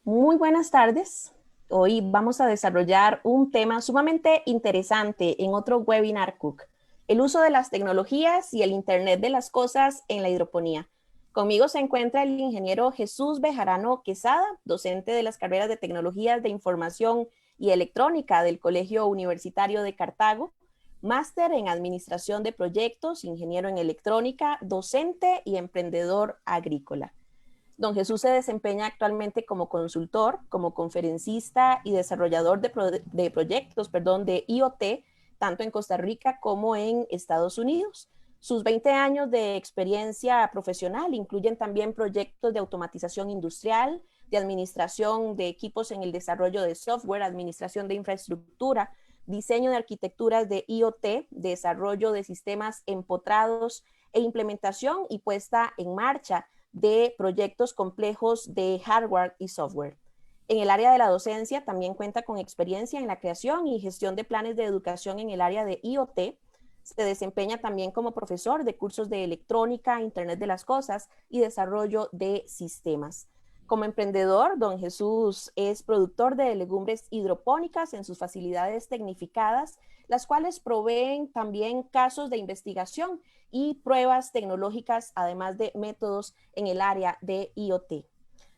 Muy buenas tardes. Hoy vamos a desarrollar un tema sumamente interesante en otro webinar Cook, el uso de las tecnologías y el Internet de las cosas en la hidroponía. Conmigo se encuentra el ingeniero Jesús Bejarano Quesada, docente de las carreras de Tecnologías de Información y Electrónica del Colegio Universitario de Cartago, máster en Administración de Proyectos, ingeniero en Electrónica, docente y emprendedor agrícola. Don Jesús se desempeña actualmente como consultor, como conferencista y desarrollador de proyectos, de IoT, tanto en Costa Rica como en Estados Unidos. Sus 20 años de experiencia profesional incluyen también proyectos de automatización industrial, de administración de equipos en el desarrollo de software, administración de infraestructura, diseño de arquitecturas de IoT, desarrollo de sistemas empotrados e implementación y puesta en marcha de proyectos complejos de hardware y software. En el área de la docencia también cuenta con experiencia en la creación y gestión de planes de educación en el área de IoT. Se desempeña también como profesor de cursos de electrónica, Internet de las Cosas y desarrollo de sistemas. Como emprendedor, don Jesús es productor de legumbres hidropónicas en sus facilidades tecnificadas, las cuales proveen también casos de investigación y pruebas tecnológicas, además de métodos en el área de IoT.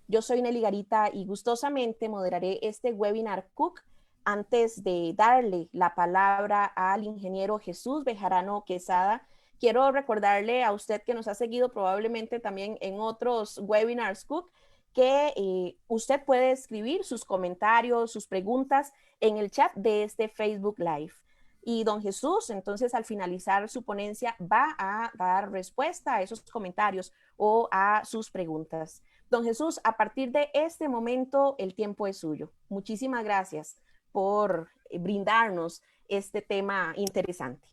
Yo soy Nelly Garita y gustosamente moderaré este webinar Cook. Antes de darle la palabra al ingeniero Jesús Bejarano Quesada, quiero recordarle a usted que nos ha seguido probablemente también en otros webinars Cook, que usted puede escribir sus comentarios, sus preguntas en el chat de este Facebook Live. Y don Jesús, entonces al finalizar su ponencia, va a dar respuesta a esos comentarios o a sus preguntas. Don Jesús, a partir de este momento, el tiempo es suyo. Muchísimas gracias por brindarnos este tema interesante.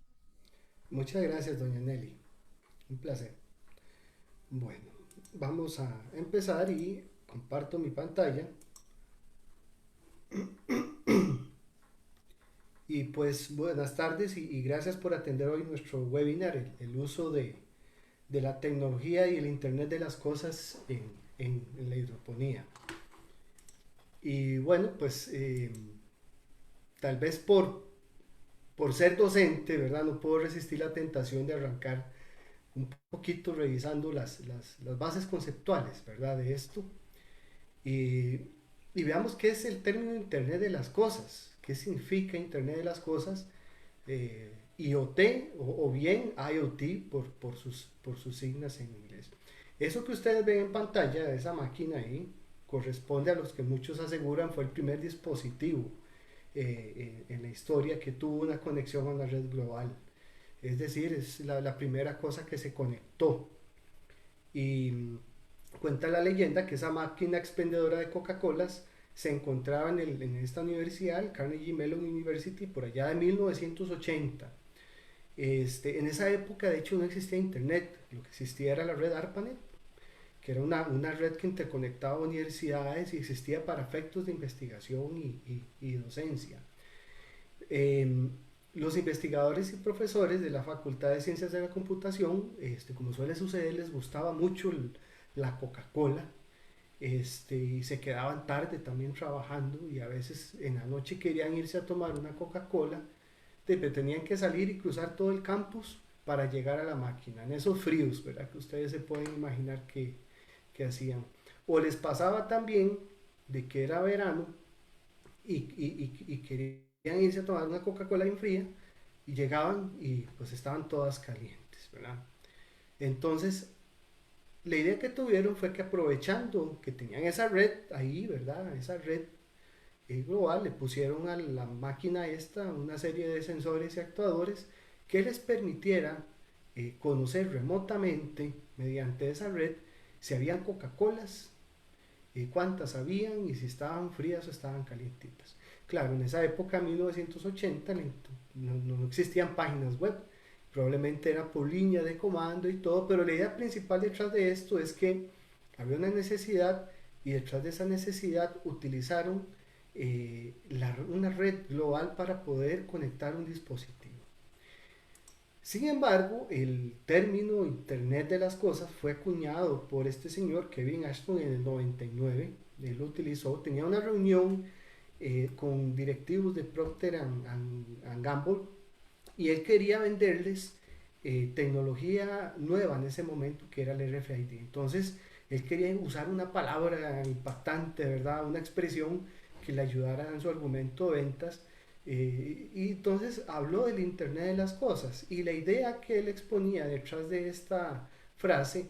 Muchas gracias, doña Nelly. Un placer. Bueno, vamos a empezar y comparto mi pantalla. Y pues buenas tardes y gracias por atender hoy nuestro webinar, el uso de la tecnología y el Internet de las cosas en la hidroponía. Y bueno, pues tal vez por ser docente, ¿verdad? No puedo resistir la tentación de arrancar un poquito revisando las bases conceptuales, ¿verdad? De esto. Y, y veamos qué es el término Internet de las cosas, qué significa Internet de las cosas, IoT o bien IoT por sus siglas en inglés. Eso que ustedes ven en pantalla, esa máquina ahí, corresponde a los que muchos aseguran fue el primer dispositivo en la historia que tuvo una conexión a una red global. Es decir, es la primera cosa que se conectó. Y cuenta la leyenda que esa máquina expendedora de Coca-Colas se encontraba en esta universidad, el Carnegie Mellon University, por allá de 1980. En esa época, de hecho, no existía internet, lo que existía era la red ARPANET, que era una red que interconectaba universidades y existía para efectos de investigación y docencia. Eh, los investigadores y profesores de la Facultad de Ciencias de la Computación, como suele suceder, les gustaba mucho la Coca-Cola, y se quedaban tarde también trabajando y a veces en la noche querían irse a tomar una Coca-Cola, pero tenían que salir y cruzar todo el campus para llegar a la máquina, en esos fríos, ¿verdad? Que ustedes se pueden imaginar que hacían. O les pasaba también de que era verano y querían irse a tomar una Coca-Cola bien fría y llegaban y pues estaban todas calientes, ¿verdad? Entonces, la idea que tuvieron fue que aprovechando que tenían esa red ahí, ¿verdad? Esa red global, le pusieron a la máquina esta una serie de sensores y actuadores que les permitiera conocer remotamente mediante esa red si habían Coca-Colas, cuántas habían y si estaban frías o estaban calientitas. Claro, en esa época, 1980, no existían páginas web, probablemente era por línea de comando y todo, pero la idea principal detrás de esto es que había una necesidad y detrás de esa necesidad utilizaron una red global para poder conectar un dispositivo. Sin embargo, el término Internet de las Cosas fue acuñado por este señor Kevin Ashton en el 99 él lo utilizó, tenía una reunión con directivos de Procter and Gamble y él quería venderles tecnología nueva en ese momento que era el RFID. Entonces él quería usar una palabra impactante, ¿verdad? Una expresión que le ayudara en su argumento de ventas. Y entonces habló del Internet de las Cosas y la idea que él exponía detrás de esta frase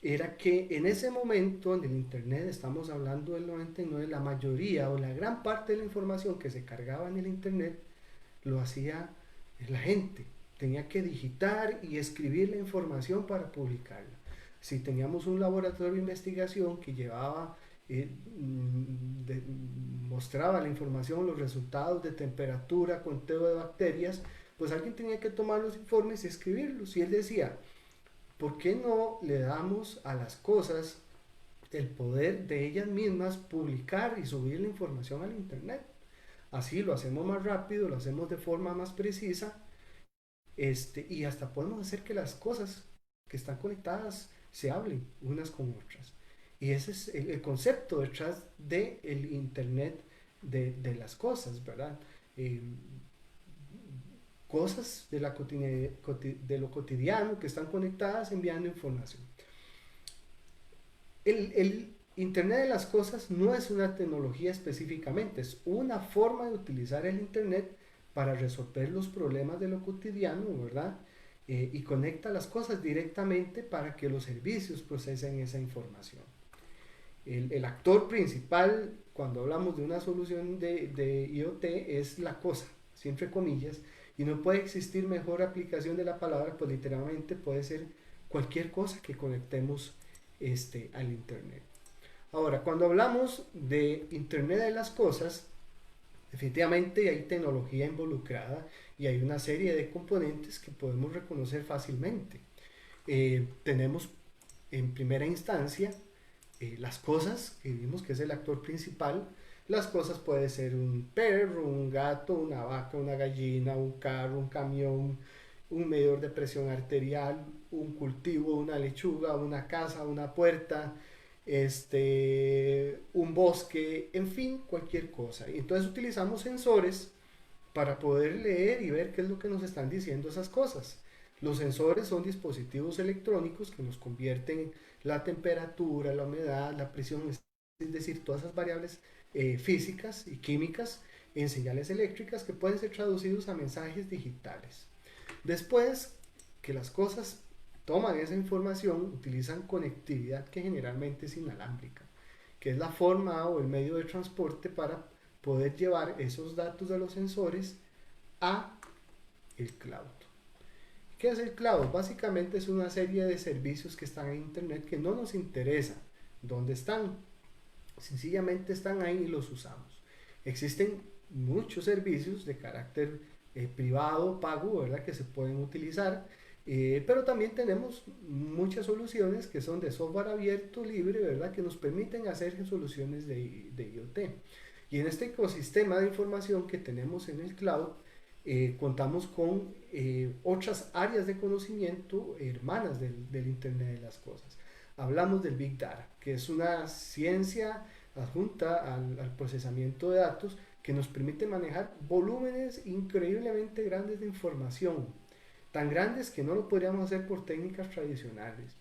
era que en ese momento en el Internet, estamos hablando del 99, la mayoría o la gran parte de la información que se cargaba en el Internet lo hacía la gente. Tenía que digitar y escribir la información para publicarla. Si teníamos un laboratorio de investigación que llevaba, mostraba la información, los resultados de temperatura, conteo de bacterias, pues alguien tenía que tomar los informes y escribirlos. Y él decía, ¿por qué no le damos a las cosas el poder de ellas mismas publicar y subir la información al Internet? Así lo hacemos más rápido, lo hacemos de forma más precisa, y hasta podemos hacer que las cosas que están conectadas se hablen unas con otras. Y ese es el concepto detrás del Internet de las cosas, ¿verdad? Eh, Cosas de lo cotidiano que están conectadas enviando información. El Internet de las cosas no es una tecnología específicamente, es una forma de utilizar el Internet para resolver los problemas de lo cotidiano, ¿verdad? Y conecta las cosas directamente para que los servicios procesen esa información. El actor principal, cuando hablamos de una solución de IoT, es la cosa, entre comillas, y no puede existir mejor aplicación de la palabra, pues literalmente puede ser cualquier cosa que conectemos al Internet. Ahora, cuando hablamos de Internet de las cosas, definitivamente hay tecnología involucrada y hay una serie de componentes que podemos reconocer fácilmente. Tenemos en primera instancia las cosas, que vimos que es el actor principal. Las cosas puede ser un perro, un gato, una vaca, una gallina, un carro, un camión, un medidor de presión arterial, un cultivo, una lechuga, una casa, una puerta, un bosque, en fin, cualquier cosa. Y entonces utilizamos sensores para poder leer y ver qué es lo que nos están diciendo esas cosas. Los sensores son dispositivos electrónicos que nos convierten la temperatura, la humedad, la presión, es decir, todas esas variables físicas y químicas en señales eléctricas que pueden ser traducidos a mensajes digitales. Después que las cosas toman esa información, utilizan conectividad que generalmente es inalámbrica, que es la forma o el medio de transporte para poder llevar esos datos de los sensores a el cloud. ¿Qué es el cloud? Básicamente es una serie de servicios que están en Internet que no nos interesa dónde están. Sencillamente están ahí y los usamos. Existen muchos servicios de carácter privado, pago, ¿verdad? Que se pueden utilizar, pero también tenemos muchas soluciones que son de software abierto, libre, ¿verdad? Que nos permiten hacer soluciones de IoT. Y en este ecosistema de información que tenemos en el cloud, contamos con otras áreas de conocimiento hermanas del Internet de las Cosas. Hablamos del Big Data, que es una ciencia adjunta al procesamiento de datos que nos permite manejar volúmenes increíblemente grandes de información, tan grandes que no lo podríamos hacer por técnicas tradicionales.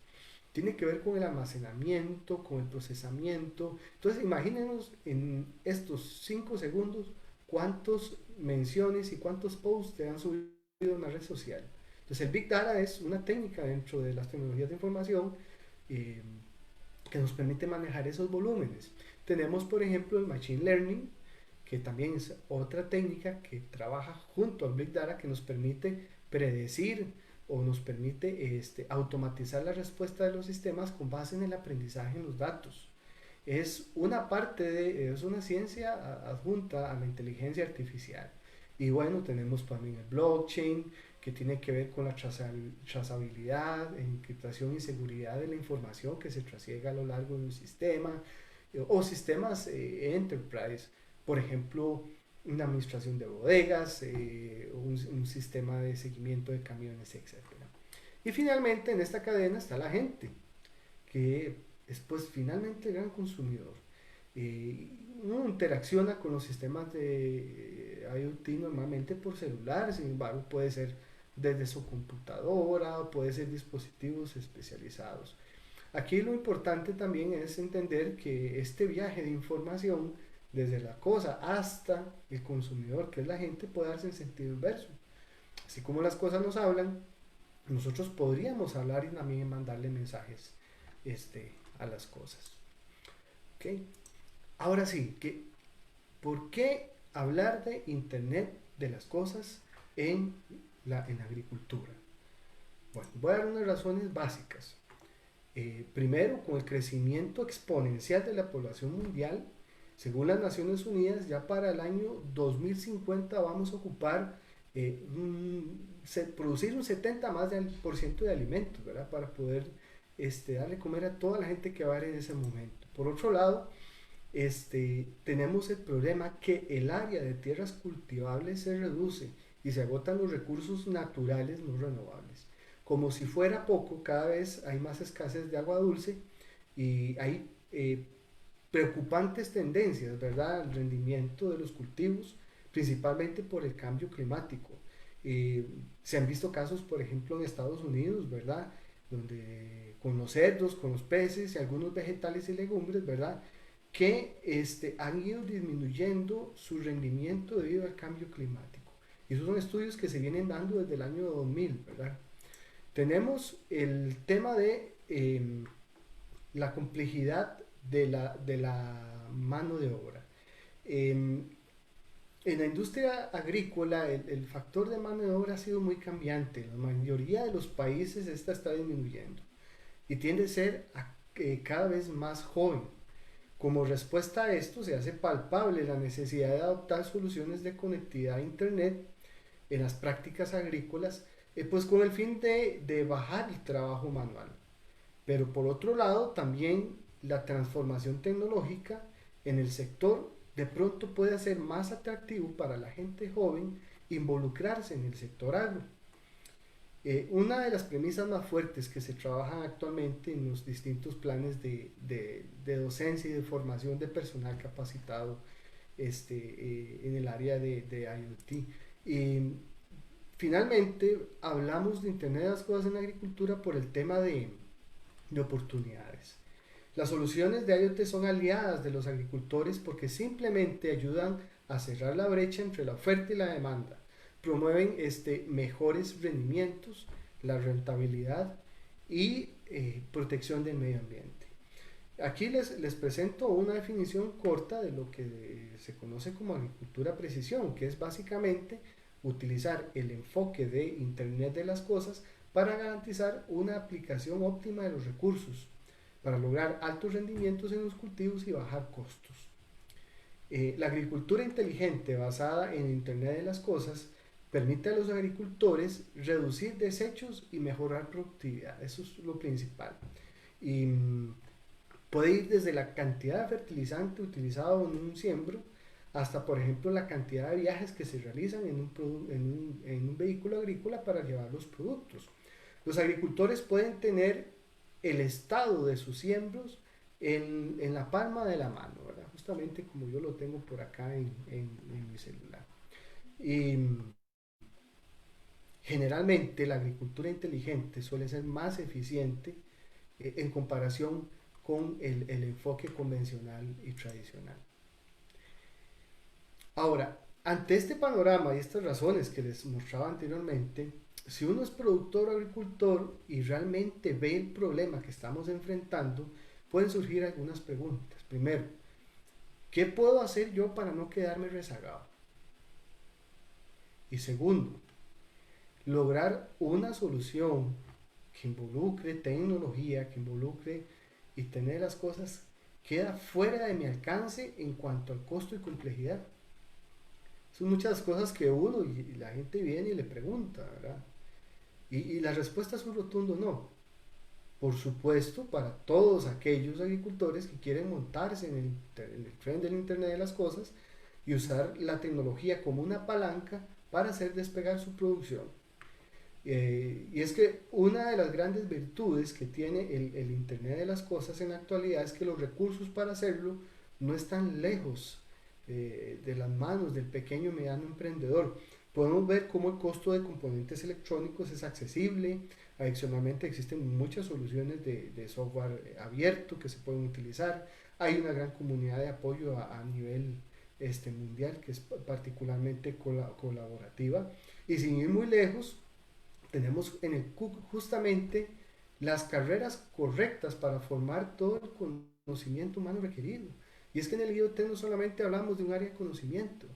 Tiene que ver con el almacenamiento, con el procesamiento. Entonces, imagínenos en estos 5 segundos cuántas menciones y cuántos posts te han subido en una red social. Entonces, el Big Data es una técnica dentro de las tecnologías de información eh, que nos permite manejar esos volúmenes. Tenemos, por ejemplo, el Machine Learning, que también es otra técnica que trabaja junto al Big Data que nos permite predecir o nos permite automatizar la respuesta de los sistemas con base en el aprendizaje en los datos. Es una es una ciencia adjunta a la inteligencia artificial. Y bueno, tenemos también el blockchain, que tiene que ver con la trazabilidad, encriptación y seguridad de la información que se trasiega a lo largo de un sistema, o sistemas enterprise, por ejemplo, una administración de bodegas, un sistema de seguimiento de camiones, etcétera. Y finalmente en esta cadena está la gente, que es pues finalmente el gran consumidor. Uno interacciona con los sistemas de IoT normalmente por celular, sin embargo puede ser desde su computadora, puede ser dispositivos especializados. Aquí lo importante también es entender que este viaje de información desde la cosa hasta el consumidor, que es la gente, puede darse en sentido inverso. Así como las cosas nos hablan, nosotros podríamos hablar y también mandarle mensajes a las cosas. ¿Okay? Ahora sí, ¿por qué hablar de Internet de las cosas en agricultura? Bueno, voy a dar unas razones básicas. Primero, con el crecimiento exponencial de la población mundial, según las Naciones Unidas, ya para el año 2050 vamos a ocupar, producir un 70 más por ciento de alimentos, ¿verdad? Para poder darle comer a toda la gente que va a haber en ese momento. Por otro lado, tenemos el problema que el área de tierras cultivables se reduce y se agotan los recursos naturales no renovables. Como si fuera poco, cada vez hay más escasez de agua dulce y hay preocupantes tendencias, ¿verdad?, al rendimiento de los cultivos, principalmente por el cambio climático. Se han visto casos, por ejemplo, en Estados Unidos, ¿verdad?, donde con los cerdos, con los peces y algunos vegetales y legumbres, ¿verdad?, que han ido disminuyendo su rendimiento debido al cambio climático. Y esos son estudios que se vienen dando desde el año 2000, ¿verdad? Tenemos el tema de la complejidad de la mano de obra. En la industria agrícola el factor de mano de obra ha sido muy cambiante. En la mayoría de los países esta está disminuyendo y tiende a ser cada vez más joven. Como respuesta a esto, se hace palpable la necesidad de adoptar soluciones de conectividad a Internet en las prácticas agrícolas, pues con el fin de bajar el trabajo manual. Pero por otro lado, también la transformación tecnológica en el sector de pronto puede hacer más atractivo para la gente joven involucrarse en el sector agro. Una de las premisas más fuertes que se trabajan actualmente en los distintos planes de docencia y de formación de personal capacitado en el área de IoT. Y finalmente, hablamos de Internet de las Cosas en la agricultura por el tema de oportunidades. Las soluciones de IoT son aliadas de los agricultores porque simplemente ayudan a cerrar la brecha entre la oferta y la demanda. Promueven mejores rendimientos, la rentabilidad y protección del medio ambiente. Aquí les presento una definición corta de lo que se conoce como agricultura precisión, que es básicamente utilizar el enfoque de Internet de las Cosas para garantizar una aplicación óptima de los recursos, para lograr altos rendimientos en los cultivos y bajar costos. La agricultura inteligente basada en Internet de las Cosas permite a los agricultores reducir desechos y mejorar productividad. Eso es lo principal. Y puede ir desde la cantidad de fertilizante utilizado en un siembro hasta, por ejemplo, la cantidad de viajes que se realizan en un vehículo agrícola para llevar los productos. Los agricultores pueden tener el estado de sus siembros en la palma de la mano, ¿verdad? Justamente como yo lo tengo por acá en mi celular. Y generalmente la agricultura inteligente suele ser más eficiente en comparación con el enfoque convencional y tradicional. Ahora, ante este panorama y estas razones que les mostraba anteriormente, si uno es productor o agricultor y realmente ve el problema que estamos enfrentando, pueden surgir algunas preguntas. Primero, ¿qué puedo hacer yo para no quedarme rezagado? Y segundo, lograr una solución que involucre tecnología, que involucre y tener las cosas queda fuera de mi alcance en cuanto al costo y complejidad. Son muchas cosas que uno y la gente viene y le pregunta, ¿verdad? Y la respuesta es un rotundo no. Por supuesto, para todos aquellos agricultores que quieren montarse en el tren del Internet de las Cosas y usar la tecnología como una palanca para hacer despegar su producción. Y es que una de las grandes virtudes que tiene el Internet de las Cosas en la actualidad es que los recursos para hacerlo no están lejos de las manos del pequeño y mediano emprendedor. Podemos ver cómo el costo de componentes electrónicos es accesible. Adicionalmente existen muchas soluciones de software abierto que se pueden utilizar. Hay una gran comunidad de apoyo a nivel mundial que es particularmente colaborativa. Y sin ir muy lejos, tenemos en el CUC justamente las carreras correctas para formar todo el conocimiento humano requerido. Y es que en el IoT no solamente hablamos de un área de conocimiento,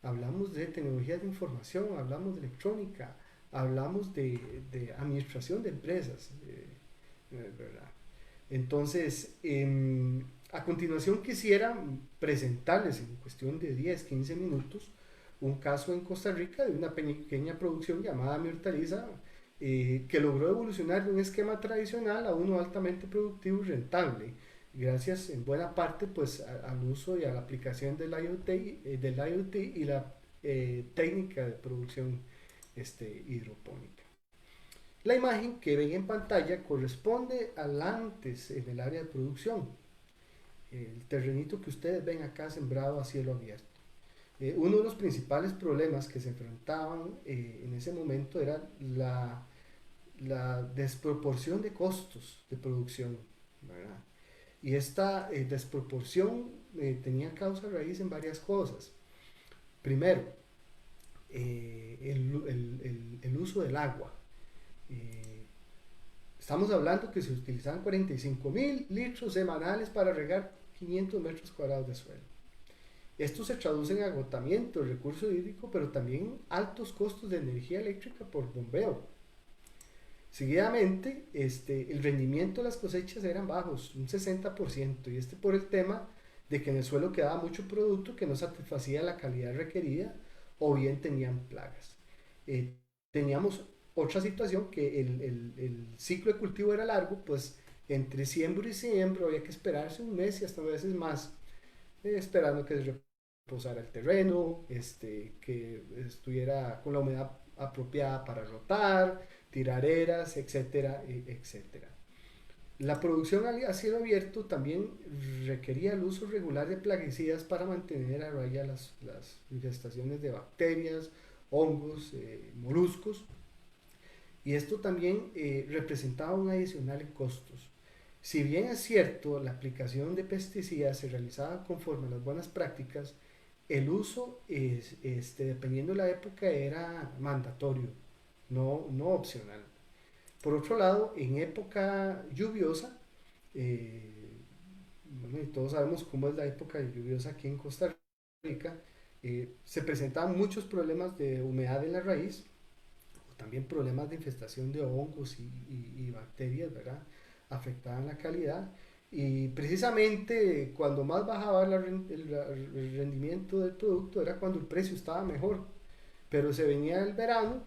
hablamos de tecnologías de información, hablamos de electrónica, hablamos de administración de empresas, ¿verdad? Entonces, a continuación quisiera presentarles en cuestión de 10, 15 minutos un caso en Costa Rica de una pequeña producción llamada Mi Hortaliza, que logró evolucionar de un esquema tradicional a uno altamente productivo y rentable, gracias en buena parte pues al uso y a la aplicación del IoT y la técnica de producción hidropónica. La imagen que ven en pantalla corresponde al antes en el área de producción, el terrenito que ustedes ven acá sembrado a cielo abierto. Uno de los principales problemas que se enfrentaban en ese momento era la desproporción de costos de producción, ¿verdad? Y esta desproporción tenía causa raíz en varias cosas. Primero, el uso del agua. Eh, Estamos hablando que se utilizaban 45.000 litros semanales para regar 500 metros cuadrados de suelo. Esto se traduce en agotamiento del recurso hídrico, pero también altos costos de energía eléctrica por bombeo. Seguidamente, el rendimiento de las cosechas eran bajos, un 60%, y por el tema de que en el suelo quedaba mucho producto que no satisfacía la calidad requerida o bien tenían plagas. Teníamos otra situación que el ciclo de cultivo era largo, pues entre siembro y siembro había que esperarse un mes y hasta veces más, esperando que se reposara el terreno, que estuviera con la humedad apropiada para rotar, tirar eras, etcétera, etcétera. La producción a cielo abierto también requería el uso regular de plaguicidas para mantener a raya las infestaciones de bacterias, hongos, moluscos, y esto también representaba un adicional en costos. Si bien es cierto, la aplicación de pesticidas se realizaba conforme a las buenas prácticas, el uso, dependiendo de la época, era mandatorio, no opcional. Por otro lado, en época lluviosa, eh, bueno, y todos sabemos cómo es la época lluviosa aquí en Costa Rica, se presentaban muchos problemas de humedad en la raíz, también problemas de infestación de hongos y bacterias, ¿verdad? Afectaban la calidad. Y precisamente cuando más bajaba el rendimiento del producto era cuando el precio estaba mejor. Pero se venía el verano,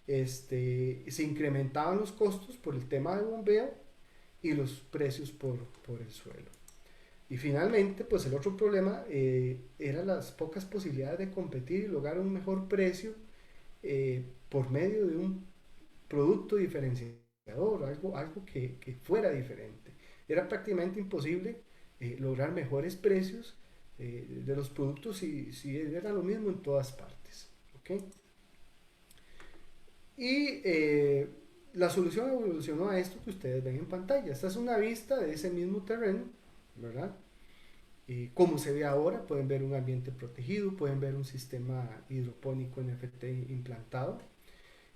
se incrementaban los costos por el tema de bombeo y los precios por el suelo. Y finalmente, pues el otro problema eran las pocas posibilidades de competir y lograr un mejor precio por medio de un producto diferenciador, algo que fuera diferente. Era prácticamente imposible lograr mejores precios de los productos si era lo mismo en todas partes. ¿Okay? Y la solución evolucionó a esto que ustedes ven en pantalla. Esta es una vista de ese mismo terreno, ¿verdad? Y como se ve ahora, pueden ver un ambiente protegido, pueden ver un sistema hidropónico NFT implantado.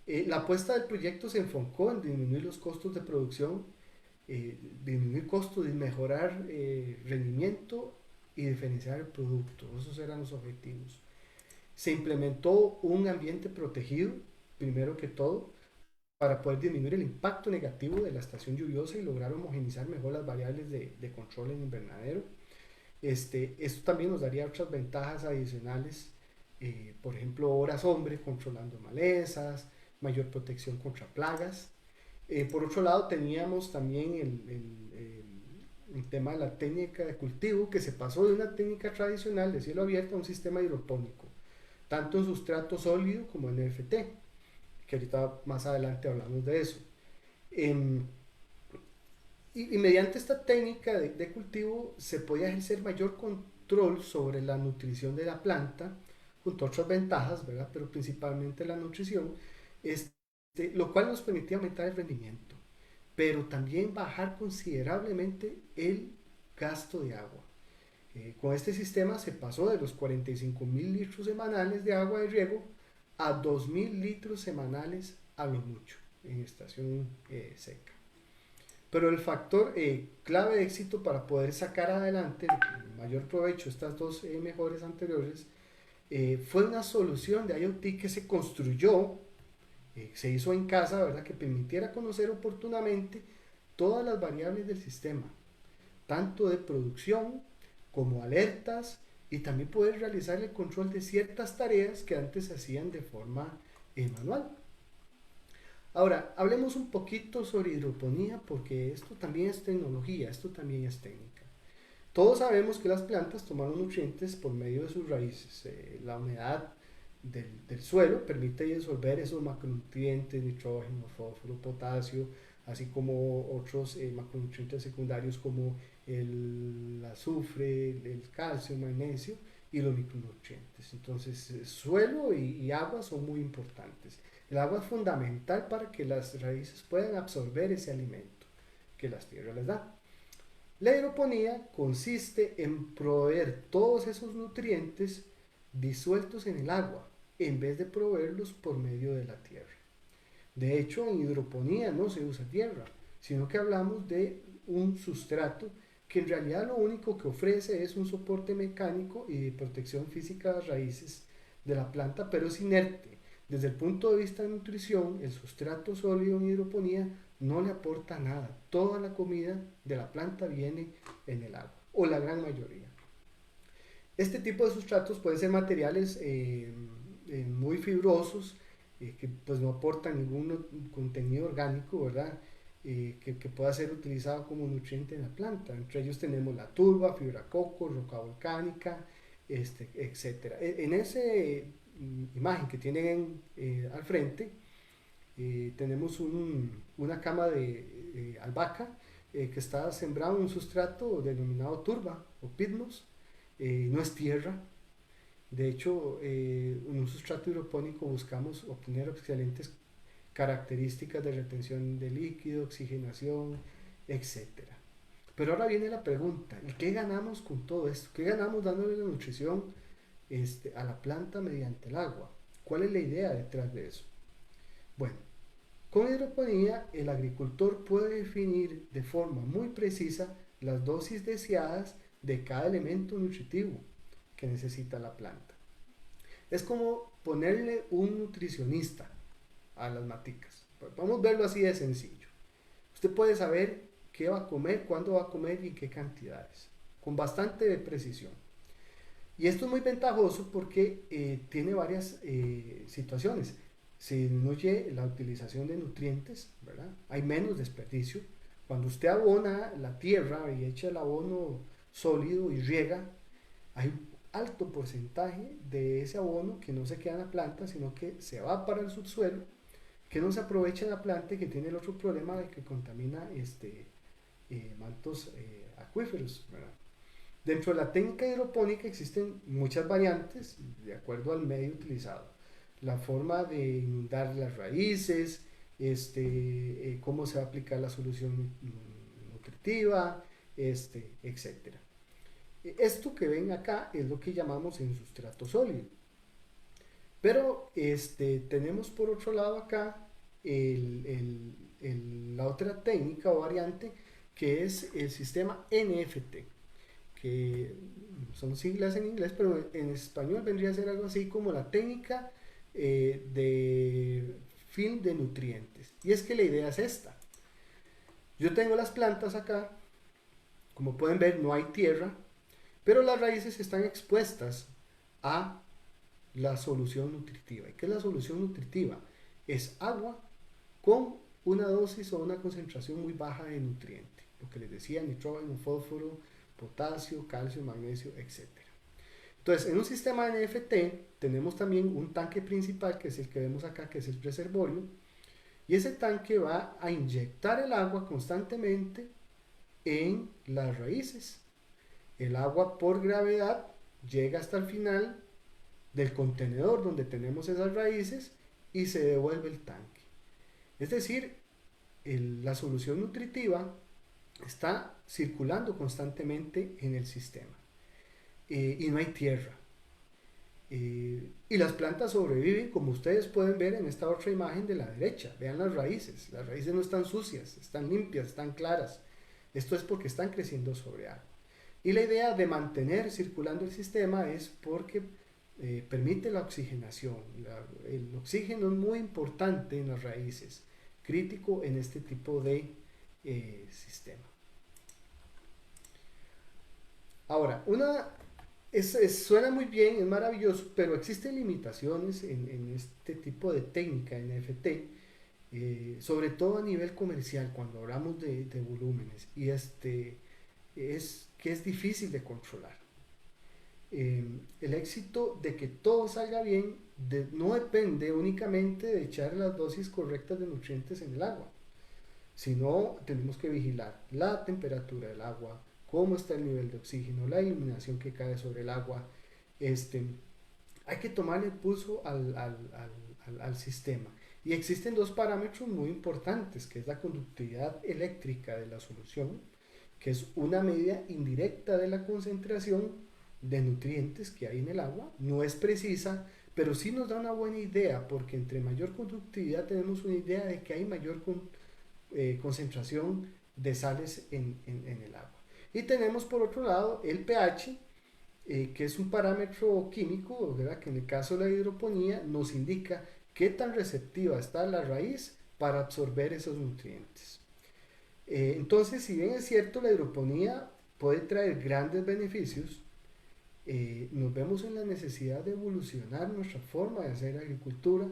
La apuesta del proyecto se enfocó en disminuir los costos de producción, disminuir costos y mejorar rendimiento y diferenciar el producto. Esos eran los objetivos. Se implementó un ambiente protegido, primero que todo, para poder disminuir el impacto negativo de la estación lluviosa y lograr homogenizar mejor las variables de control en invernadero. Esto también nos daría otras ventajas adicionales, por ejemplo, horas hombre controlando malezas, mayor protección contra plagas. Por otro lado, teníamos también el tema de la técnica de cultivo, que se pasó de una técnica tradicional de cielo abierto a un sistema hidropónico, tanto en sustrato sólido como en NFT, que ahorita más adelante hablamos de eso. Em, Y mediante esta técnica de cultivo se podía ejercer mayor control sobre la nutrición de la planta, junto a otras ventajas, ¿verdad? Pero principalmente la nutrición, lo cual nos permitía aumentar el rendimiento, pero también bajar considerablemente el gasto de agua. Con este sistema se pasó de los 45.000 litros semanales de agua de riego a 2.000 litros semanales a lo mucho en estación seca. Pero el factor clave de éxito para poder sacar adelante el mayor provecho de estas dos mejores anteriores fue una solución de IoT que se construyó, se hizo en casa, ¿verdad? Que permitiera conocer oportunamente todas las variables del sistema, tanto de producción como alertas, y también poder realizar el control de ciertas tareas que antes se hacían de forma manual. Ahora, hablemos un poquito sobre hidroponía porque esto también es tecnología, esto también es técnica. Todos sabemos que las plantas toman los nutrientes por medio de sus raíces. La humedad del suelo permite disolver esos macronutrientes, nitrógeno, fósforo, potasio, así como otros macronutrientes secundarios como el azufre, el calcio, el magnesio y los micronutrientes. Entonces, suelo y agua son muy importantes. El agua es fundamental para que las raíces puedan absorber ese alimento que las tierras les dan. La hidroponía consiste en proveer todos esos nutrientes disueltos en el agua, en vez de proveerlos por medio de la tierra. De hecho, en hidroponía no se usa tierra, sino que hablamos de un sustrato que en realidad lo único que ofrece es un soporte mecánico y de protección física de las raíces de la planta, pero es inerte. Desde el punto de vista de nutrición, el sustrato sólido en hidroponía no le aporta nada. Toda la comida de la planta viene en el agua, o la gran mayoría. Este tipo de sustratos pueden ser materiales muy fibrosos, que pues no aportan ningún contenido orgánico, ¿verdad? Que pueda ser utilizado como nutriente en la planta. Entre ellos tenemos la turba, fibra coco, roca volcánica, etc. En esa imagen que tienen al frente, tenemos una cama de albahaca que está sembrado en un sustrato denominado turba o pitmos. No es tierra. De hecho, en un sustrato hidropónico buscamos obtener excelentes características de retención de líquido, oxigenación, etcétera. Pero ahora viene la pregunta, ¿y qué ganamos con todo esto? ¿Qué ganamos dándole la nutrición a la planta mediante el agua? ¿Cuál es la idea detrás de eso? Bueno, con hidroponía el agricultor puede definir de forma muy precisa las dosis deseadas de cada elemento nutritivo que necesita la planta. Es como ponerle un nutricionista a las maticas. Vamos a verlo así de sencillo. Usted puede saber qué va a comer, cuándo va a comer y en qué cantidades, con bastante precisión. Y esto es muy ventajoso porque tiene varias situaciones. Se disminuye la utilización de nutrientes, ¿verdad? Hay menos desperdicio. Cuando usted abona la tierra y echa el abono sólido y riega, hay un alto porcentaje de ese abono que no se queda en la planta, sino que se va para el subsuelo, que no se aprovecha en la planta y que tiene el otro problema de que contamina mantos acuíferos, ¿verdad? Dentro de la técnica hidropónica existen muchas variantes de acuerdo al medio utilizado. La forma de inundar las raíces, cómo se va a aplicar la solución nutritiva, etc. Esto que ven acá es lo que llamamos en sustrato sólido. Pero tenemos por otro lado acá la otra técnica o variante que es el sistema NFT, que son siglas en inglés, pero en español vendría a ser algo así como la técnica de film de nutrientes. Y es que la idea es esta. Yo tengo las plantas acá, como pueden ver no hay tierra, pero las raíces están expuestas a la solución nutritiva. ¿Y qué es la solución nutritiva? Es agua con una dosis o una concentración muy baja de nutriente. Lo que les decía, nitrógeno, fósforo, potasio, calcio, magnesio, etc. Entonces, en un sistema NFT tenemos también un tanque principal, que es el que vemos acá, que es el reservorio, y ese tanque va a inyectar el agua constantemente en las raíces. El agua por gravedad llega hasta el final del contenedor donde tenemos esas raíces y se devuelve el tanque. Es decir, la solución nutritiva está circulando constantemente en el sistema y no hay tierra. Y las plantas sobreviven, como ustedes pueden ver en esta otra imagen de la derecha. Vean las raíces no están sucias, están limpias, están claras. Esto es porque están creciendo sobre agua. Y la idea de mantener circulando el sistema es porque permite la oxigenación. El oxígeno es muy importante en las raíces, crítico en este tipo de sistema. Ahora, suena muy bien, es maravilloso, pero existen limitaciones en este tipo de técnica NFT, sobre todo a nivel comercial, cuando hablamos de volúmenes, y es que es difícil de controlar. El éxito de que todo salga bien no depende únicamente de echar las dosis correctas de nutrientes en el agua, sino tenemos que vigilar la temperatura del agua, cómo está el nivel de oxígeno, la iluminación que cae sobre el agua. Hay que tomarle el pulso al sistema. Y existen dos parámetros muy importantes, que es la conductividad eléctrica de la solución, que es una medida indirecta de la concentración de nutrientes que hay en el agua. No es precisa, pero sí nos da una buena idea, porque entre mayor conductividad tenemos una idea de que hay mayor concentración de sales en el agua. Y tenemos por otro lado el pH, que es un parámetro químico, ¿verdad? Que en el caso de la hidroponía nos indica qué tan receptiva está la raíz para absorber esos nutrientes. Entonces, si bien es cierto, la hidroponía puede traer grandes beneficios, nos vemos en la necesidad de evolucionar nuestra forma de hacer agricultura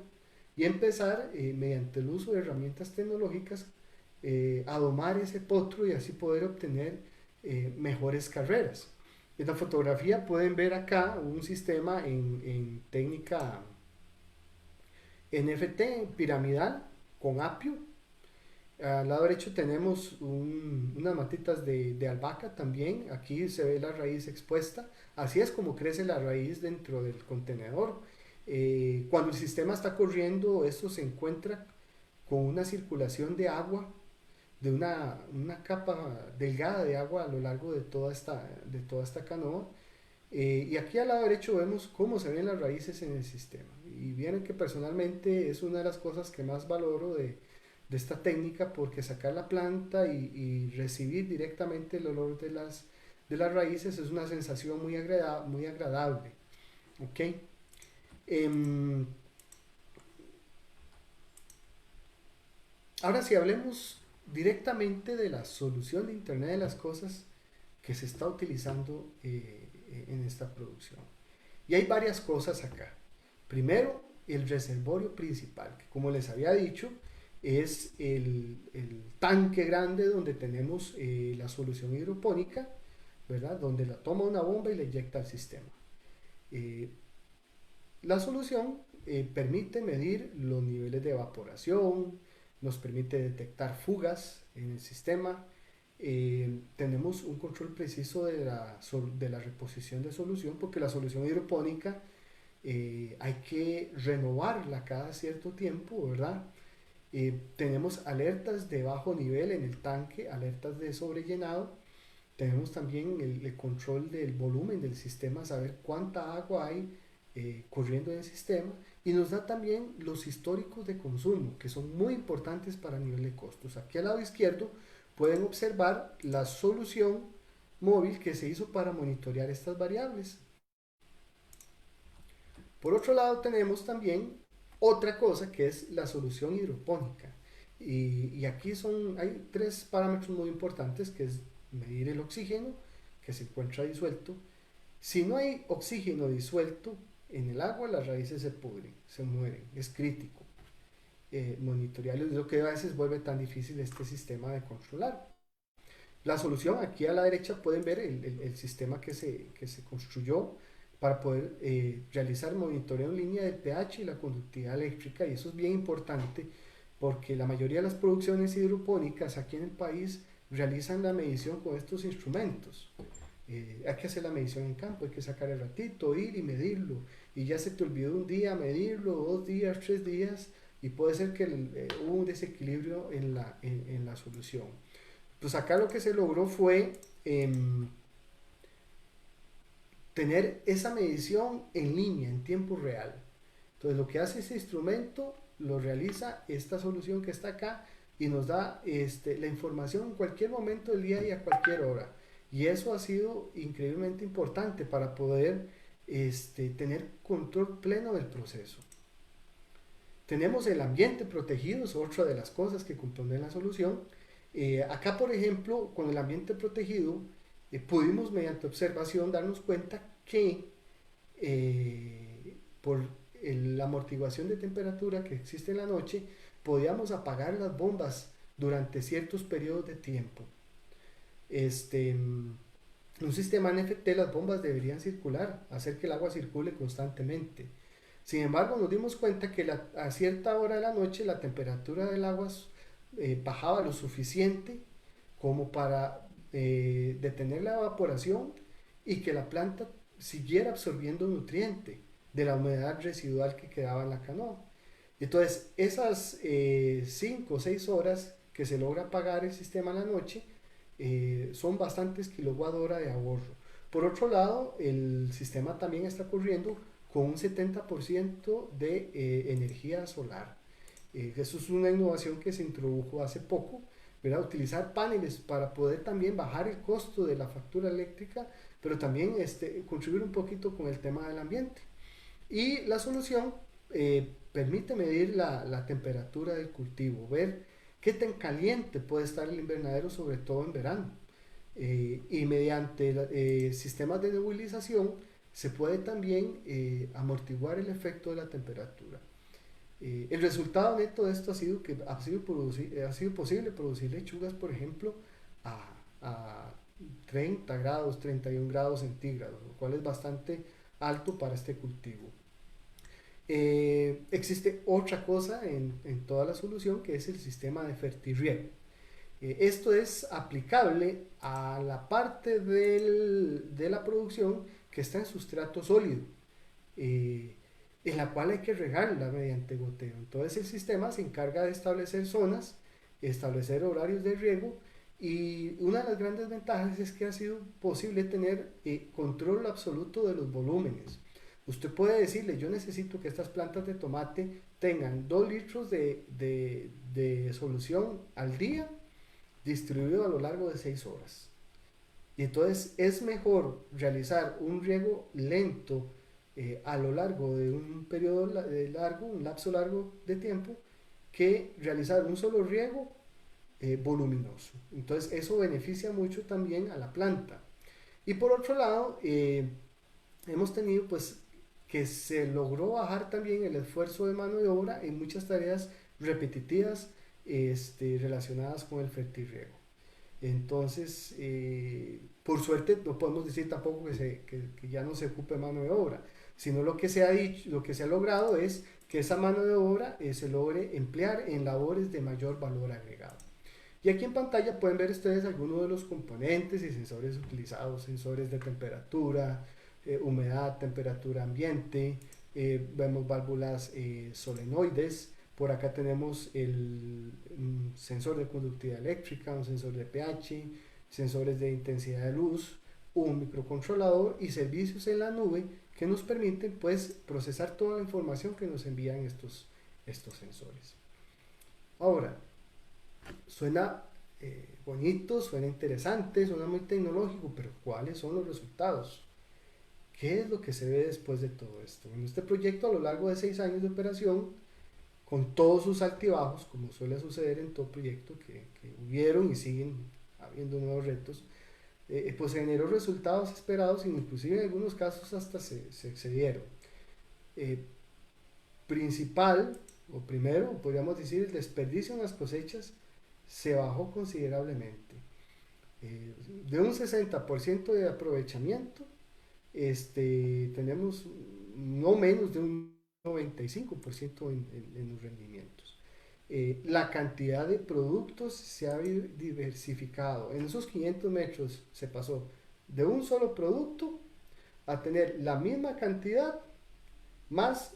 y empezar, mediante el uso de herramientas tecnológicas, a domar ese potro y así poder obtener mejores carreras. En la fotografía pueden ver acá un sistema en técnica NFT piramidal con apio. Al lado derecho tenemos unas matitas de albahaca también. Aquí se ve la raíz expuesta. Así es como crece la raíz dentro del contenedor. Cuando el sistema está corriendo, esto se encuentra con una circulación de agua, de una capa delgada de agua a lo largo de toda esta canoa. Y aquí al lado derecho vemos cómo se ven las raíces en el sistema. Y vieron que personalmente es una de las cosas que más valoro de esta técnica, porque sacar la planta y recibir directamente el olor de las raíces es una sensación muy agradable. ¿Ok? Ahora si hablemos directamente de la solución de Internet de las Cosas que se está utilizando en esta producción. Y hay varias cosas acá. Primero, el reservorio principal, que como les había dicho, es el tanque grande donde tenemos la solución hidropónica, ¿verdad? Donde la toma una bomba y la inyecta al sistema. La solución permite medir los niveles de evaporación, nos permite detectar fugas en el sistema. Tenemos un control preciso de la reposición de solución, porque la solución hidropónica hay que renovarla cada cierto tiempo, ¿verdad? Tenemos alertas de bajo nivel en el tanque, alertas de sobrellenado. Tenemos también el control del volumen del sistema, saber cuánta agua hay corriendo en el sistema, y nos da también los históricos de consumo, que son muy importantes para el nivel de costos. Aquí al lado izquierdo pueden observar la solución móvil que se hizo para monitorear estas variables. Por otro lado tenemos también otra cosa que es la solución hidropónica. Y aquí hay tres parámetros muy importantes, que es medir el oxígeno que se encuentra disuelto. Si no hay oxígeno disuelto en el agua, las raíces se pudren, se mueren, es crítico. Monitorearlo es lo que a veces vuelve tan difícil este sistema de controlar. La solución, aquí a la derecha pueden ver el sistema que se construyó para poder realizar monitoreo en línea del pH y la conductividad eléctrica, y eso es bien importante porque la mayoría de las producciones hidropónicas aquí en el país realizan la medición con estos instrumentos. Hay que hacer la medición en campo, hay que sacar el ratito, ir y medirlo, y ya se te olvidó un día medirlo, 2 días, 3 días, y puede ser que hubo un desequilibrio en la solución. Pues acá lo que se logró fue tener esa medición en línea, en tiempo real. Entonces lo que hace ese instrumento lo realiza esta solución que está acá y nos da la información en cualquier momento del día y a cualquier hora. Y eso ha sido increíblemente importante para poder tener control pleno del proceso. Tenemos el ambiente protegido, es otra de las cosas que componen la solución. Acá, por ejemplo, con el ambiente protegido, pudimos mediante observación darnos cuenta que por la amortiguación de temperatura que existe en la noche, podíamos apagar las bombas durante ciertos periodos de tiempo. Un sistema NFT, las bombas deberían circular, hacer que el agua circule constantemente. Sin embargo, nos dimos cuenta que a cierta hora de la noche la temperatura del agua bajaba lo suficiente como para detener la evaporación y que la planta siguiera absorbiendo nutriente de la humedad residual que quedaba en la canoa. Entonces, esas 5 o 6 horas que se logra apagar el sistema en la noche son bastantes kilowatt hora de ahorro. Por otro lado, el sistema también está corriendo con un 70% de energía solar. Eso es una innovación que se introdujo hace poco, ¿verdad? Utilizar paneles para poder también bajar el costo de la factura eléctrica, pero también contribuir un poquito con el tema del ambiente. Y la solución permite medir la temperatura del cultivo, ver qué tan caliente puede estar el invernadero, sobre todo en verano. Y mediante sistemas de nebulización se puede también amortiguar el efecto de la temperatura. El resultado neto de esto ha sido que ha sido posible producir lechugas, por ejemplo, a 30 grados, 31 grados centígrados, lo cual es bastante alto para este cultivo. Existe otra cosa en toda la solución, que es el sistema de fertirriego. Esto es aplicable a la parte de la producción que está en sustrato sólido, en la cual hay que regarla mediante goteo. Entonces el sistema se encarga de establecer zonas, establecer horarios de riego, y una de las grandes ventajas es que ha sido posible tener control absoluto de los volúmenes. Usted puede decirle: yo necesito que estas plantas de tomate tengan 2 litros de solución al día, distribuido a lo largo de 6 horas. Y entonces es mejor realizar un riego lento a lo largo de un periodo largo, un lapso largo de tiempo, que realizar un solo riego voluminoso. Entonces eso beneficia mucho también a la planta. Y por otro lado, hemos tenido pues que se logró bajar también el esfuerzo de mano de obra en muchas tareas repetitivas relacionadas con el fertirriego. Entonces, por suerte, no podemos decir tampoco que ya no se ocupe mano de obra, sino lo que se ha dicho, lo que se ha logrado es que esa mano de obra se logre emplear en labores de mayor valor agregado. Y aquí en pantalla pueden ver ustedes algunos de los componentes y sensores utilizados: sensores de temperatura, humedad, temperatura ambiente, vemos válvulas solenoides. Por acá tenemos un sensor de conductividad eléctrica, un sensor de pH, sensores de intensidad de luz, un microcontrolador y servicios en la nube que nos permiten pues procesar toda la información que nos envían estos sensores. Ahora, suena bonito, suena interesante, suena muy tecnológico, pero ¿cuáles son los resultados? ¿Qué es lo que se ve después de todo esto? En este proyecto, a lo largo de 6 años de operación, con todos sus altibajos, como suele suceder en todo proyecto, que hubieron y siguen habiendo nuevos retos, pues generó resultados esperados, e inclusive en algunos casos hasta se excedieron. Principal, o primero, podríamos decir, el desperdicio en las cosechas se bajó considerablemente. De un 60% de aprovechamiento, tenemos no menos de un 95% en los rendimientos. La cantidad de productos se ha diversificado. En esos 500 metros se pasó de un solo producto a tener la misma cantidad más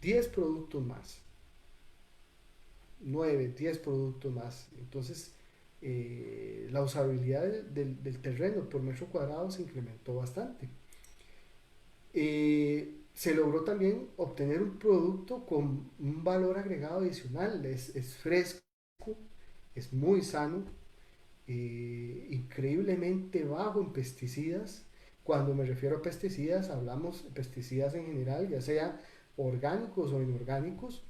10 productos más, 9 10 productos más. Entonces, la usabilidad del terreno por metro cuadrado se incrementó bastante. Se logró también obtener un producto con un valor agregado adicional, es fresco, es muy sano, increíblemente bajo en pesticidas. Cuando me refiero a pesticidas, hablamos de pesticidas en general, ya sea orgánicos o inorgánicos.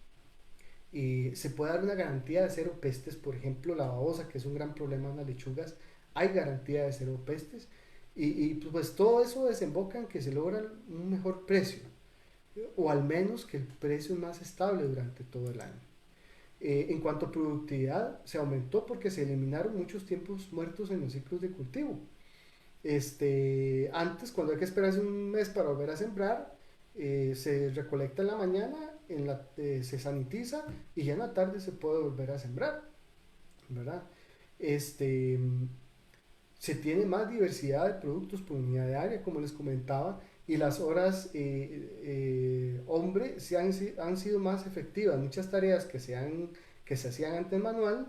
Se puede dar una garantía de cero pestes, por ejemplo, la babosa, que es un gran problema en las lechugas, hay garantía de cero pestes. Pues todo eso desemboca en que se logra un mejor precio, o al menos que el precio es más estable durante todo el año. En cuanto a productividad, se aumentó porque se eliminaron muchos tiempos muertos en los ciclos de cultivo. Antes, cuando hay que esperarse un mes para volver a sembrar, se recolecta en la mañana, se sanitiza y ya en la tarde se puede volver a sembrar, ¿verdad? Este, Se tiene más diversidad de productos por unidad de área, como les comentaba, y las horas hombre han sido más efectivas. Muchas tareas que se hacían antes manual,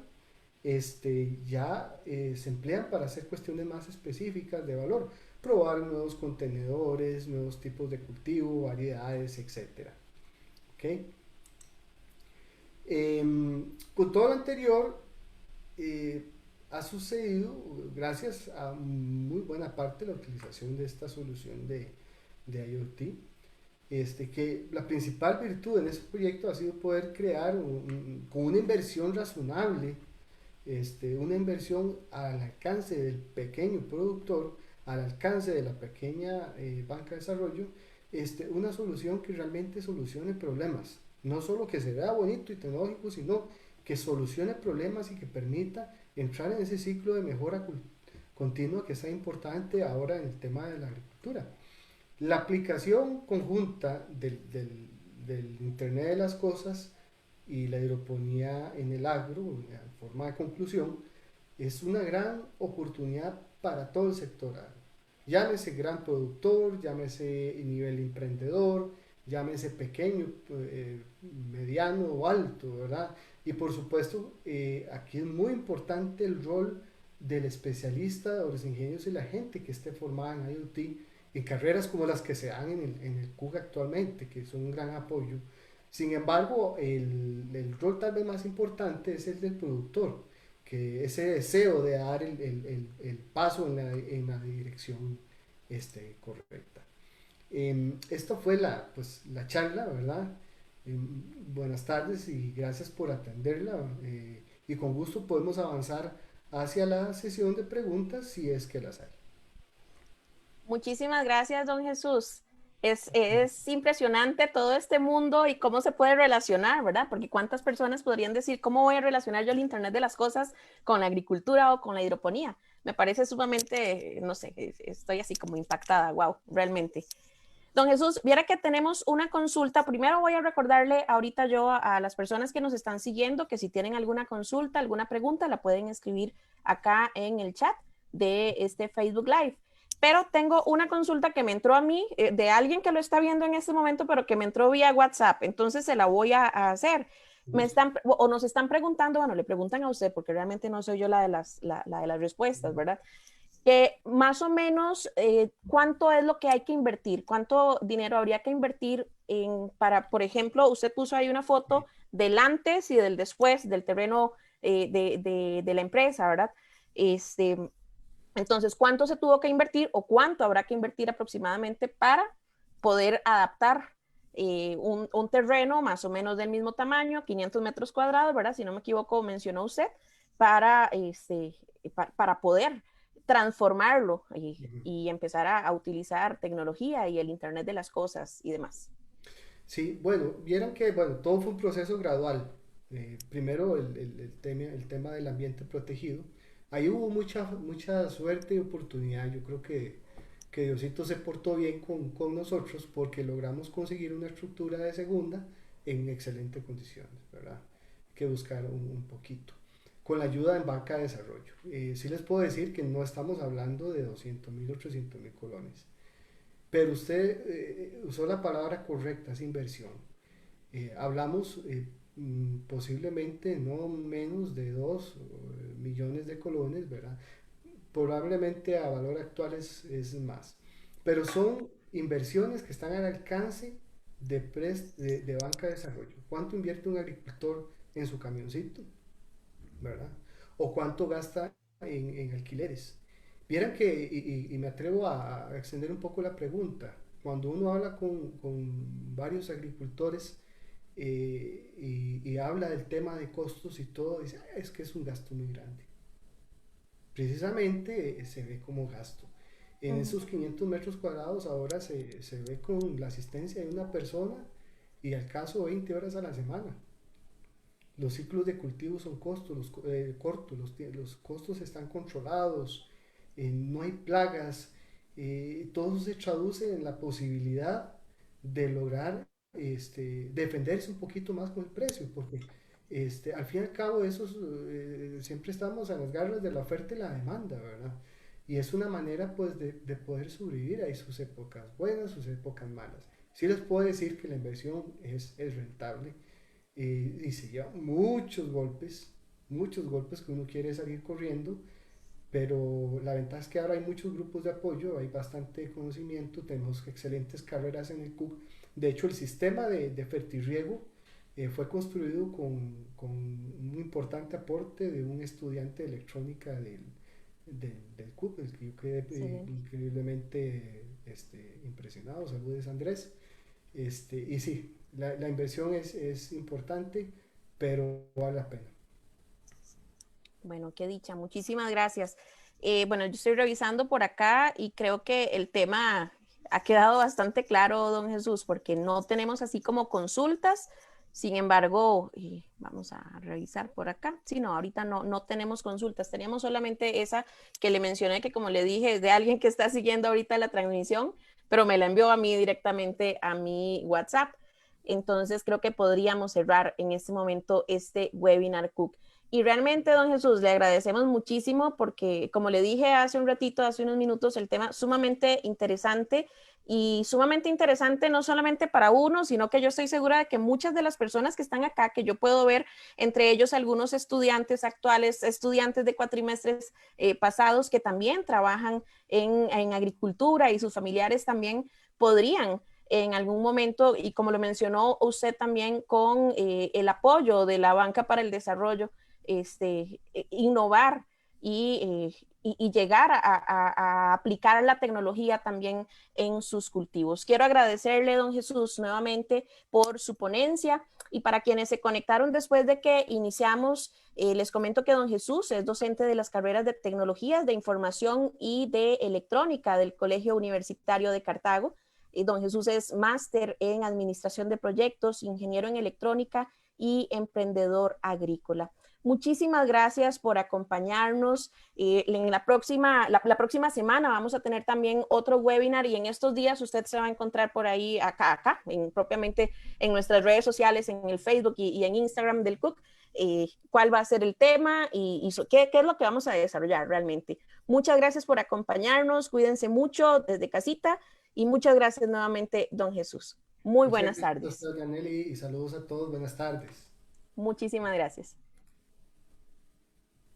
ya se emplean para hacer cuestiones más específicas de valor, probar nuevos contenedores, nuevos tipos de cultivo, variedades, etcétera. ¿Okay? Con todo lo anterior, eh, ha sucedido gracias a muy buena parte de la utilización de esta solución de IoT, que la principal virtud en este proyecto ha sido poder crear con una inversión razonable, una inversión al alcance del pequeño productor, al alcance de la pequeña banca de desarrollo, una solución que realmente solucione problemas. No solo que se vea bonito y tecnológico, sino que solucione problemas y que permita entrar en ese ciclo de mejora continua que es importante ahora en el tema de la agricultura. La aplicación conjunta del Internet de las Cosas y la hidroponía en el agro, en forma de conclusión, es una gran oportunidad para todo el sector agro. Llámese gran productor, llámese nivel emprendedor, llámese pequeño, mediano o alto, ¿verdad? Y por supuesto, aquí es muy importante el rol del especialista, de los ingenieros y la gente que esté formada en IoT, en carreras como las que se dan en el CUG actualmente, que son un gran apoyo. Sin embargo, el rol tal vez más importante es el del productor, que ese deseo de dar el paso en la dirección correcta. Esta fue la charla, ¿verdad? Buenas tardes y gracias por atenderla. Y con gusto podemos avanzar hacia la sesión de preguntas si es que las hay. Muchísimas gracias, don Jesús. Es impresionante todo este mundo y cómo se puede relacionar, ¿verdad? Porque cuántas personas podrían decir, ¿cómo voy a relacionar yo el Internet de las Cosas con la agricultura o con la hidroponía? Me parece sumamente, no sé, estoy así como impactada, wow, realmente. Don Jesús, viera que tenemos una consulta. Primero voy a recordarle ahorita yo a las personas que nos están siguiendo que si tienen alguna consulta, alguna pregunta, la pueden escribir acá en el chat de este Facebook Live. Pero tengo una consulta que me entró a mí de alguien que lo está viendo en este momento, pero que me entró vía WhatsApp. Entonces se la voy a hacer. O nos están preguntando, bueno, le preguntan a usted, porque realmente no soy yo la de las respuestas, ¿verdad? Que más o menos cuánto es lo que hay que invertir, cuánto dinero habría que invertir para, por ejemplo, usted puso ahí una foto del antes y del después del terreno de la empresa, ¿verdad? Este, entonces, ¿cuánto se tuvo que invertir o cuánto habrá que invertir aproximadamente para poder adaptar un terreno más o menos del mismo tamaño, 500 metros cuadrados, ¿verdad? Si no me equivoco, mencionó usted, para, para poder transformarlo y empezar a utilizar tecnología y el Internet de las cosas y demás. Sí, bueno, vieron que bueno, todo fue un proceso gradual. Primero el tema del ambiente protegido. Ahí hubo mucha suerte y oportunidad. Yo creo que Diosito se portó bien con nosotros porque logramos conseguir una estructura de segunda en excelentes condiciones, ¿verdad? que buscar un poquito, con la ayuda en banca de desarrollo. Sí les puedo decir que no estamos hablando de 200.000 o 300.000 colones, pero usted usó la palabra correcta, es inversión. Hablamos posiblemente no menos de 2 millones de colones, ¿verdad? Probablemente a valor actual es más, pero son inversiones que están al alcance de banca de desarrollo. ¿Cuánto invierte un agricultor en su camioncito? ¿Verdad? ¿O cuánto gasta en alquileres? Vieran que, y me atrevo a extender un poco la pregunta, cuando uno habla con varios agricultores y habla del tema de costos y todo, dice: "Ah, es que es un gasto muy grande". Precisamente se ve como gasto. En Ujú. esos 500 metros cuadrados ahora se ve con la asistencia de una persona y al caso 20 horas a la semana. Los ciclos de cultivo son cortos, los costos están controlados, no hay plagas, todo se traduce en la posibilidad de lograr defenderse un poquito más con el precio, porque al fin y al cabo siempre estamos a las garras de la oferta y la demanda, ¿verdad? Y es una manera pues de poder sobrevivir. Hay sus épocas buenas, sus épocas malas. Sí les puedo decir que la inversión es rentable, y se llevan muchos golpes que uno quiere salir corriendo, pero la ventaja es que ahora hay muchos grupos de apoyo, hay bastante conocimiento, tenemos excelentes carreras en el CUC. De hecho, el sistema de fertirriego fue construido con un importante aporte de un estudiante de electrónica del CUC, el que yo quedé Excelente. increíblemente impresionado. Saludos, Andrés. Y sí, la inversión es importante, pero vale la pena. Bueno, qué dicha. Muchísimas gracias. Bueno, yo estoy revisando por acá y creo que el tema ha quedado bastante claro, don Jesús, porque no tenemos así como consultas. Sin embargo, vamos a revisar por acá. Sí, no, ahorita no tenemos consultas. Teníamos solamente esa que le mencioné, que como le dije, es de alguien que está siguiendo ahorita la transmisión, pero me la envió a mí directamente a mi WhatsApp. Entonces creo que podríamos cerrar en este momento este webinar Cook. Y realmente, don Jesús, le agradecemos muchísimo porque, como le dije hace un ratito, hace unos minutos, el tema sumamente interesante y sumamente interesante no solamente para uno, sino que yo estoy segura de que muchas de las personas que están acá, que yo puedo ver, entre ellos algunos estudiantes actuales, estudiantes de cuatrimestres pasados que también trabajan en agricultura y sus familiares también podrían en algún momento, y como lo mencionó usted también, con el apoyo de la Banca para el Desarrollo, innovar y llegar a aplicar la tecnología también en sus cultivos. Quiero agradecerle, don Jesús, nuevamente por su ponencia y para quienes se conectaron después de que iniciamos, les comento que don Jesús es docente de las carreras de tecnologías de información y de electrónica del Colegio Universitario de Cartago. Don Jesús es máster en administración de proyectos, ingeniero en electrónica y emprendedor agrícola. Muchísimas gracias por acompañarnos. En la próxima semana vamos a tener también otro webinar y en estos días usted se va a encontrar por ahí, acá propiamente en nuestras redes sociales, en el Facebook y en Instagram del Cook, cuál va a ser el tema y qué es lo que vamos a desarrollar realmente. Muchas gracias por acompañarnos. Cuídense mucho desde casita y muchas gracias nuevamente, don Jesús. Muy Muchas buenas gracias a tardes. usted, Yaneli, y saludos a todos. Buenas tardes. Muchísimas gracias.